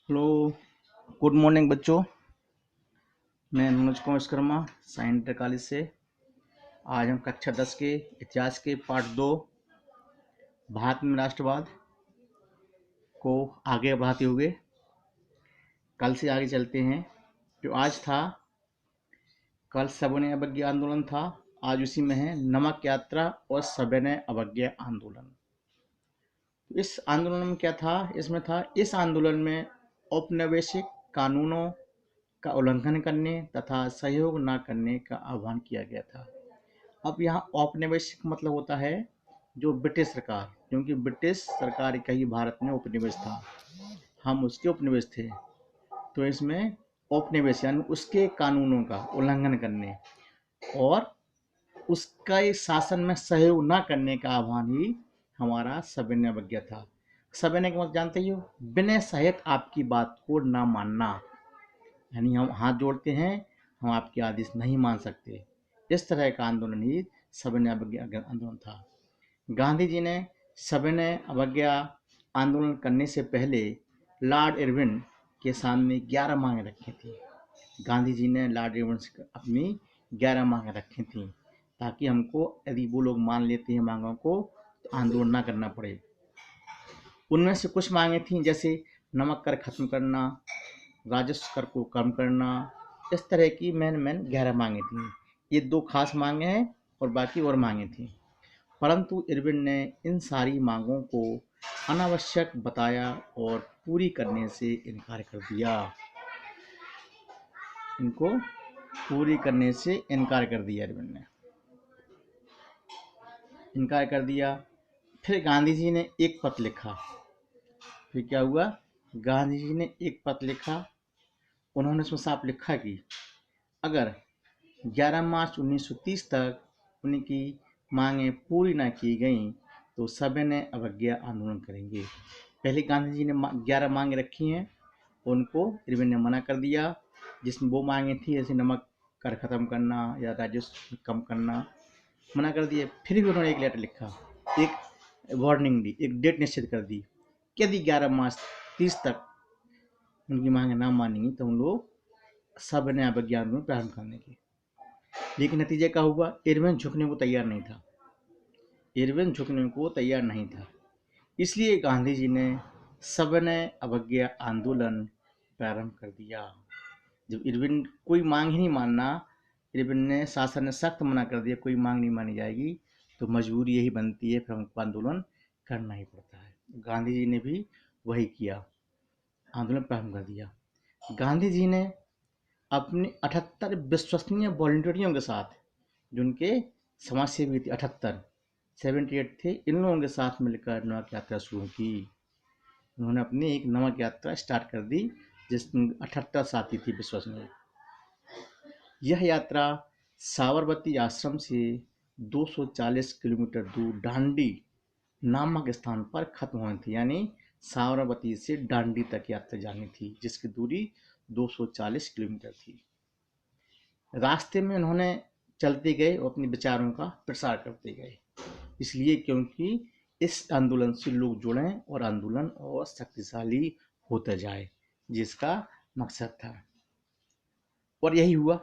Hello, good morning बच्चों। मैं Manoj Kumar Vishwakarma science inter college से। आज हम कक्षा 10 के इतिहास के पार्ट 2 भारत में राष्ट्रवाद को आगे बढ़ाते हुए कल से आगे चलते हैं। जो आज था, कल सविनय अवज्ञा आंदोलन था, आज उसी में है नमक यात्रा और सविनय अवज्ञा आंदोलन। तो इस आंदोलन में क्या था? इसमें था इस आंदोलन में औपनिवेशिक कानूनों का उल्लंघन करने तथा सहयोग न करने का आह्वान किया गया था। अब यहाँ औपनिवेशिक मतलब होता है जो ब्रिटिश सरकार, क्योंकि ब्रिटिश सरकार का ही भारत में उपनिवेश था, हम उसके उपनिवेश थे। तो इसमें औपनिवेश यानी उसके कानूनों का उल्लंघन करने और उसका इस शासन में सहयोग न करने का आह्वान ही हमारा सविनय अवज्ञा था। सविनय का मतलब जानते ही हो, बिना सहित आपकी बात को ना मानना, यानी हम हाथ जोड़ते हैं, हम आपके आदेश नहीं मान सकते। इस तरह का आंदोलन ही सविनय अवज्ञा आंदोलन था। गांधी जी ने सविनय अवज्ञा आंदोलन करने से पहले लॉर्ड इरविन के सामने 11 मांगे रखी थी। गांधी जी ने लॉर्ड इरविन से अपनी 11 मांगे रखी थी, ताकि हमको यदि वो लोग मान लेते हैं मांगों को तो आंदोलन ना करना पड़े। उनमें से कुछ मांगे थी, जैसे नमक कर खत्म करना, राजस्व कर को कम करना। इस तरह की मैन 11 मांगे थी। ये दो खास मांगे हैं और बाकी और मांगे थी। परंतु इरविन ने इन सारी मांगों को अनावश्यक बताया और पूरी करने से इनकार कर दिया। इनको पूरी करने से इनकार कर दिया इरविन ने, इनकार कर दिया। फिर गांधी जी ने एक पत्र लिखा। फिर क्या हुआ? गांधी जी ने एक पत्र लिखा। उन्होंने उसमें साफ लिखा कि अगर 11 मार्च 1930 तक उनकी मांगें पूरी न की गईं तो सविनय अवज्ञा आंदोलन करेंगे। पहले गांधी जी ने 11 मांगें रखी हैं, उनको इरविन ने मना कर दिया, जिसमें वो मांगें थी जैसे नमक कर खत्म करना या राजस्व कम करना, मना कर दिए। फिर भी उन्होंने एक लेटर लिखा, एक वार्निंग दी, एक डेट निश्चित कर दी कि यदि 11 मार्च 30 तक उनकी मांगें ना मानेंगी तो हम लोग सविनय अवज्ञा आंदोलन प्रारंभ करने की। लेकिन नतीजे क्या हुआ? इरविन झुकने को तैयार नहीं था। इरविन झुकने को तैयार नहीं था। इसलिए गांधी जी ने सविनय अवज्ञा आंदोलन प्रारंभ कर दिया। जब इरविन कोई मांग ही नहीं मानना, इरविन ने शासन ने सख्त मना कर दिया कोई मांग नहीं मानी जाएगी, तो मजबूरी यही बनती है, फिर हमको आंदोलन करना ही पड़ता है। गांधी जी ने भी वही किया, आंदोलन प्रारंभ कर दिया। गांधी जी ने अपने 78 विश्वसनीय वॉलंटियरों के साथ, जिनके समाज सेवी थे 78, 78 थे, इन लोगों के साथ मिलकर नमक यात्रा शुरू की। उन्होंने अपनी एक नमक यात्रा स्टार्ट कर दी, जिसमें 78 साथी थी विश्वसनीय। यह यात्रा साबरमती आश्रम से 240 किलोमीटर दूर डांडी नामक स्थान पर खत्म होनी थी, यानी साबरमती से डांडी तक यात्रा जानी थी, जिसकी दूरी 240 किलोमीटर थी। रास्ते में उन्होंने चलते गए और अपने विचारों का प्रसार करते गए, इसलिए क्योंकि इस आंदोलन से लोग जुड़ें और आंदोलन और शक्तिशाली होता जाए, जिसका मकसद था। और यही हुआ,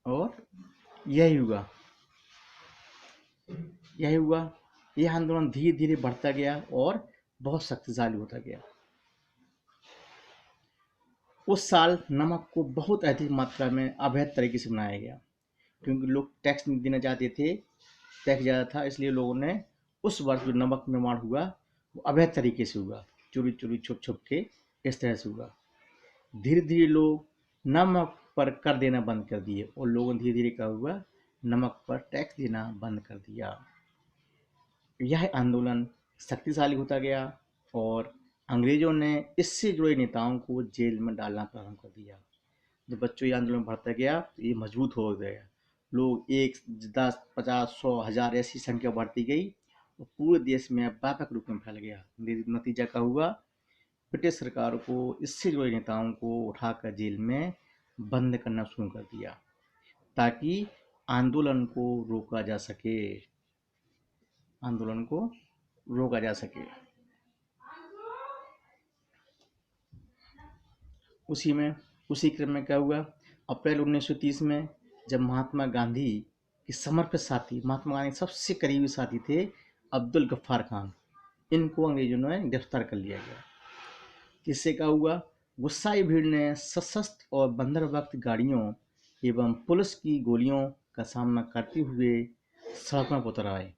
और यही हुआ, यही हुआ। यह आंदोलन धीरे धीरे बढ़ता गया और बहुत शक्तिशाली होता गया। उस साल नमक को बहुत अधिक मात्रा में अवैध तरीके से बनाया गया, क्योंकि लोग टैक्स नहीं देना चाहते थे, टैक्स ज़्यादा था, इसलिए लोगों ने उस वर्ष जो नमक निर्माण हुआ वो अवैध तरीके से हुआ, चोरी चोरी छुप छुप के, इस तरह से हुआ। धीरे धीरे लोग नमक पर कर देना बंद कर दिए और लोगों ने धीरे धीरे क्या हुआ, नमक पर टैक्स देना बंद कर दिया। यह आंदोलन शक्तिशाली होता गया और अंग्रेजों ने इससे जुड़े नेताओं को जेल में डालना प्रारंभ कर दिया। जब बच्चों ये आंदोलन बढ़ता गया तो ये मजबूत हो गया। लोग 1, 10, 50, 100, 1000 ऐसी संख्या बढ़ती गई और पूरे देश में व्यापक रूप में फैल गया। नतीजा क्या हुआ? ब्रिटिश सरकार को इससे जुड़े नेताओं को उठाकर जेल में बंद करना शुरू कर दिया, ताकि आंदोलन को रोका जा सके, आंदोलन को रोका जा सके। उसी क्रम में क्या हुआ, अप्रैल 1930 में जब महात्मा गांधी के समर्पित साथी, महात्मा गांधी के सबसे करीबी साथी थे अब्दुल गफ्फार खान, इनको अंग्रेजों ने गिरफ्तार कर लिया गया। इससे क्या हुआ, गुस्साई भीड़ ने सशस्त्र और बंदरबख्त गाड़ियों एवं पुलिस की गोलियों का सामना करते हुए सड़कों पर उतर आए।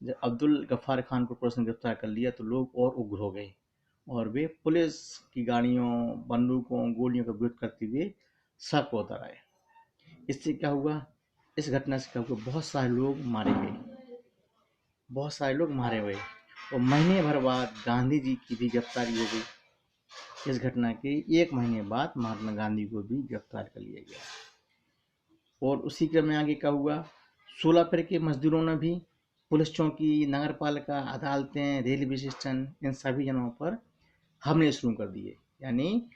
जब अब्दुल गफ्फार खान को पुलिस ने गिरफ्तार कर लिया तो लोग और उग्र हो गए और वे पुलिस की गाड़ियों, बंदूकों, गोलियों का विरोध करते हुए सड़क पर उतर आए। इससे क्या हुआ, इस घटना से क्या हुआ, बहुत सारे लोग मारे गए और महीने भर बाद गांधी जी की भी गिरफ्तारी हो गई। इस घटना के एक महीने बाद महात्मा गांधी को भी गिरफ्तार कर लिया गया। और उसी क्रम में आगे क्या हुआ, सोलापुर के मजदूरों ने भी पुलिस चौकी, नगर पालिका, अदालतें, रेलवे स्टेशन, इन सभी जगहों पर हमले शुरू कर दिए। यानी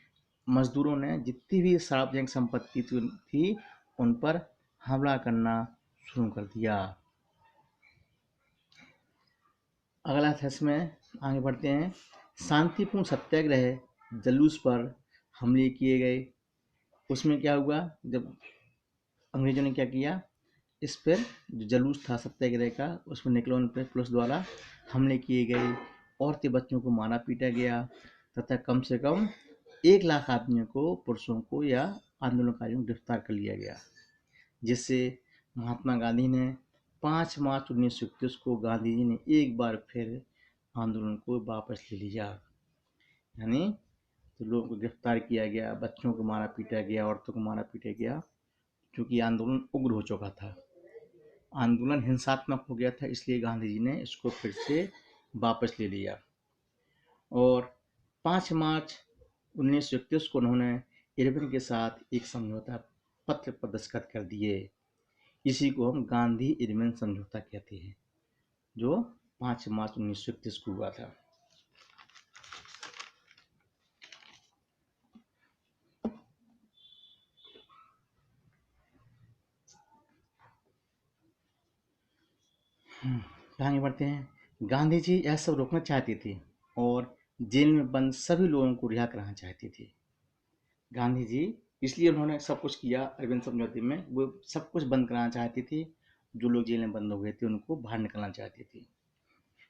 मजदूरों ने जितनी भी सार्वजनिक संपत्ति थी उन पर हमला करना शुरू कर दिया। अगला था, इसमें आगे बढ़ते हैं, शांतिपूर्ण सत्याग्रह जुलूस पर हमले किए गए। उसमें क्या हुआ, जब अंग्रेजों ने क्या किया, इस पर जो जुलूस था सत्याग्रह का, उसमें निकलने पर पुलिस द्वारा हमले किए गए, औरतें बच्चों को मारा पीटा गया तथा कम से कम 1 लाख आदमियों को, पुरुषों को या आंदोलनकारियों को गिरफ्तार कर लिया गया। जिससे महात्मा गांधी ने 5 मार्च 1931 को गांधी जी ने एक बार फिर आंदोलन को वापस ले लिया। यानी तो लोगों को गिरफ्तार किया गया, बच्चों को मारा पीटा गया, औरतों को मारा पीटा गया, क्योंकि आंदोलन उग्र हो चुका था, आंदोलन हिंसात्मक हो गया था, इसलिए गांधी जी ने इसको फिर से वापस ले लिया। और 5 मार्च 1931 को उन्होंने इरविन के साथ एक समझौता पत्र पर दस्तखत कर दिए। इसी को हम गांधी इरविन समझौता कहते हैं, जो 5 मार्च 1931 को हुआ था। आगे बढ़ते हैं, गांधी जी यह सब रोकना चाहते थे और जेल में बंद सभी लोगों को रिहा कराना चाहते थे। गांधी जी इसलिए उन्होंने सब कुछ किया, अरविंद समझौते में वो सब कुछ बंद कराना चाहते थे, जो लोग जेल में बंद हो गए थे उनको बाहर निकलना चाहते थे।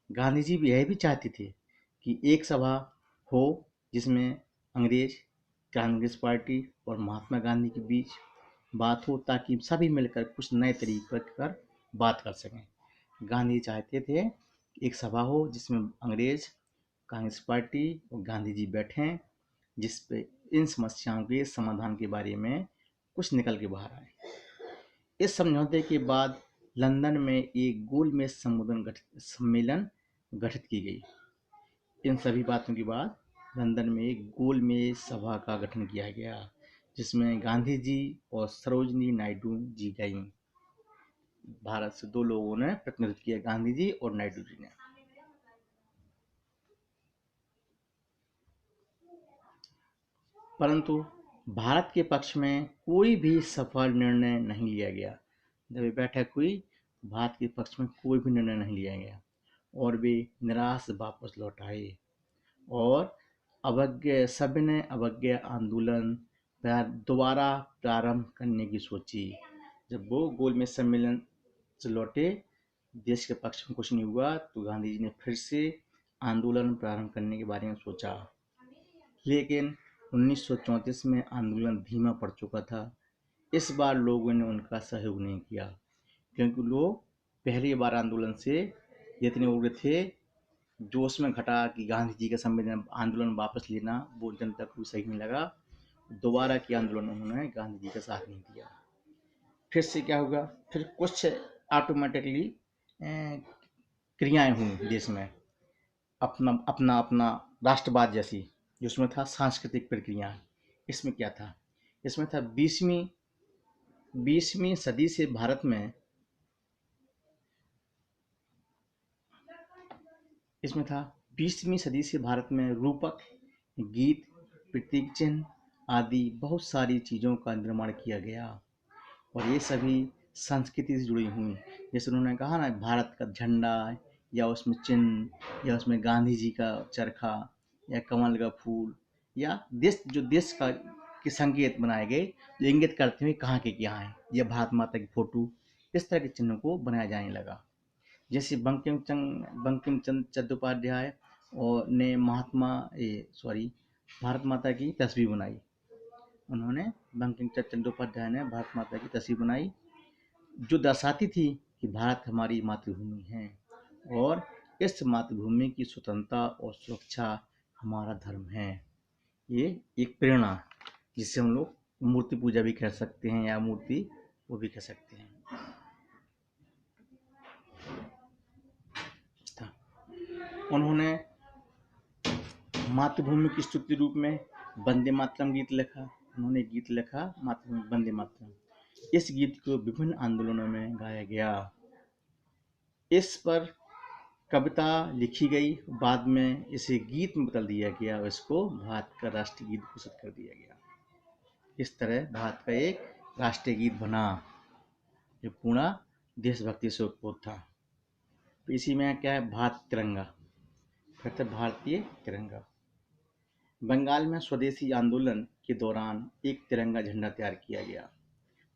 गांधी जी भी यह भी चाहते थे कि एक सभा हो जिसमें अंग्रेज, कांग्रेस पार्टी और महात्मा गांधी के बीच बात हो, ताकि सभी मिलकर कुछ नए तरीके पर बात कर सकें। गांधी चाहते थे एक सभा हो जिसमें अंग्रेज, कांग्रेस पार्टी और गांधी जी बैठें, जिस पे इन समस्याओं के समाधान के बारे में कुछ निकल के बाहर आए। इस समझौते के बाद लंदन में एक गोलमेज सम्मेलन गठित की गई। इन सभी बातों के बाद लंदन में एक गोलमेज सभा का गठन किया गया, जिसमें गांधी जी और सरोजनी नायडू जी गईं। भारत से 2 लोगों ने प्रतिनिधित्व किया, गांधी जी और नायडू जी ने। परंतु भारत के पक्ष में कोई भी सफल निर्णय नहीं लिया गया। जब ये बैठक हुई, भारत के पक्ष में कोई भी निर्णय नहीं लिया गया और वे निराश वापस लौट आए और सभी ने अवज्ञा आंदोलन दोबारा प्रारंभ करने की सोची। जब वो गोलमेज सम्मेलन से लौटे, देश के पक्ष में कुछ नहीं हुआ, तो गांधी जी ने फिर से आंदोलन प्रारंभ करने के बारे में सोचा। लेकिन 1934 में आंदोलन धीमा पड़ चुका था। इस बार लोगों ने उनका सहयोग नहीं किया, क्योंकि लोग पहली बार आंदोलन से इतने उग्र थे, जोश में घटा कि गांधी जी का संविधान आंदोलन वापस लेना वो जनता को सही नहीं लगा। दोबारा के आंदोलन उन्होंने गांधी जी का साथ नहीं दिया। फिर से क्या होगा, फिर कुछ ऑटोमेटिकली क्रियाएं हुई देश में, अपना अपना अपना राष्ट्रवाद जैसी, जिसमें था सांस्कृतिक प्रक्रिया। इसमें क्या था, इसमें था 20वीं सदी से भारत में, इसमें था 20वीं सदी से भारत में रूपक, गीत, प्रतीक चिन्ह आदि बहुत सारी चीज़ों का निर्माण किया गया और ये सभी संस्कृति से जुड़ी हुई। जैसे उन्होंने कहा ना, भारत का झंडा या उसमें चिन्ह या उसमें गांधी जी का चरखा या कमल का फूल या देश, जो देश का के संकेत बनाए गए जो इंगित करते हुए कहाँ के क्या हैं, यह भारत माता की फोटो, इस तरह के चिन्हों को बनाया जाने लगा। जैसे बंकिम चंद्र चट्टोपाध्याय और ने भारत माता की तस्वीर बनाई। उन्होंने बंकिम चंद्र चट्टोपाध्याय ने भारत माता की तस्वीर बनाई जो दर्शाती थी कि भारत हमारी मातृभूमि है और इस मातृभूमि की स्वतंत्रता और सुरक्षा हमारा धर्म है। ये एक प्रेरणा जिससे हम लोग मूर्ति पूजा भी कर सकते हैं या मूर्ति वो भी कर सकते हैं। उन्होंने मातृभूमि की स्तुति रूप में वंदे मातरम गीत लिखा। उन्होंने गीत लिखा मातृभूमि वंदे मातरम। इस गीत को विभिन्न आंदोलनों में गाया गया। इस पर कविता लिखी गई, बाद में इसे गीत में बदल दिया गया और इसको भारत का राष्ट्रीय गीत घोषित कर दिया गया। इस तरह भारत का एक राष्ट्रीय गीत बना जो पूरा देशभक्ति से उत्पोत था। तो इसी में क्या है, भारत तिरंगा, फिर से भारतीय तिरंगा। बंगाल में स्वदेशी आंदोलन के दौरान एक तिरंगा झंडा तैयार किया गया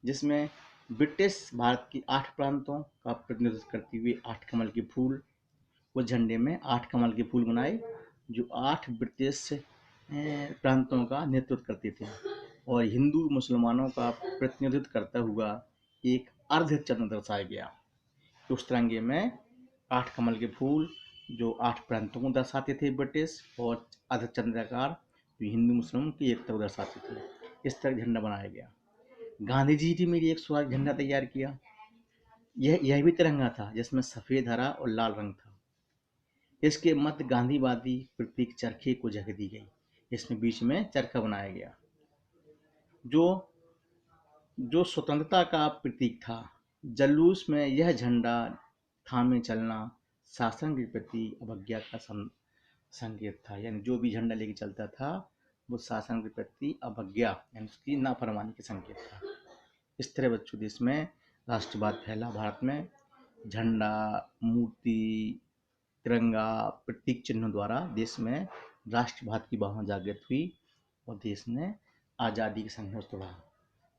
जिसमें ब्रिटिश भारत की 8 प्रांतों का प्रतिनिधित्व करते हुए 8 कमल के फूल, उस झंडे में 8 कमल के फूल बनाए जो 8 ब्रिटिश प्रांतों का नेतृत्व करते थे और हिंदू मुसलमानों का प्रतिनिधित्व करता हुआ एक अर्ध चंद्र दर्शाया गया। उस तिरंगे में 8 कमल के फूल जो 8 प्रांतों को दर्शाते थे ब्रिटिश, और अर्धचंद्राकार जो हिंदू मुस्लिम की एकता को दर्शाते थे। इस तरह झंडा बनाया गया। गांधी जी ने मेरी एक स्वराज झंडा तैयार किया। यह भी तिरंगा था जिसमें सफेद, हरा और लाल रंग था। इसके मध्य गांधीवादी प्रतीक चरखे को जगह दी गई। इसमें बीच में चरखा बनाया गया जो स्वतंत्रता का प्रतीक था। जुलूस में यह झंडा थामे चलना शासन के प्रति अवज्ञा का संकेत था। यानी जो भी झंडा लेके चलता था वो शासन के प्रति अवज्ञा यानी उसकी नाफरमानी के संकेत था। इस तरह बच्चों देश में राष्ट्रवाद फैला। भारत में झंडा, मूर्ति, तिरंगा, प्रतीक चिन्हों द्वारा देश में राष्ट्रवाद की भावना जागृत हुई और देश ने आज़ादी के संघर्ष तोड़ा।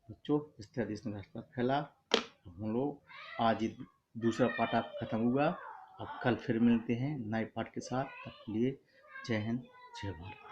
बच्चों इस तरह देश में राष्ट्रवाद फैला। हम लोग आज दूसरा पाठ खत्म हुआ। अब कल फिर मिलते हैं नए पाठ के साथ। तब के लिए जय हिंद, जय भारत।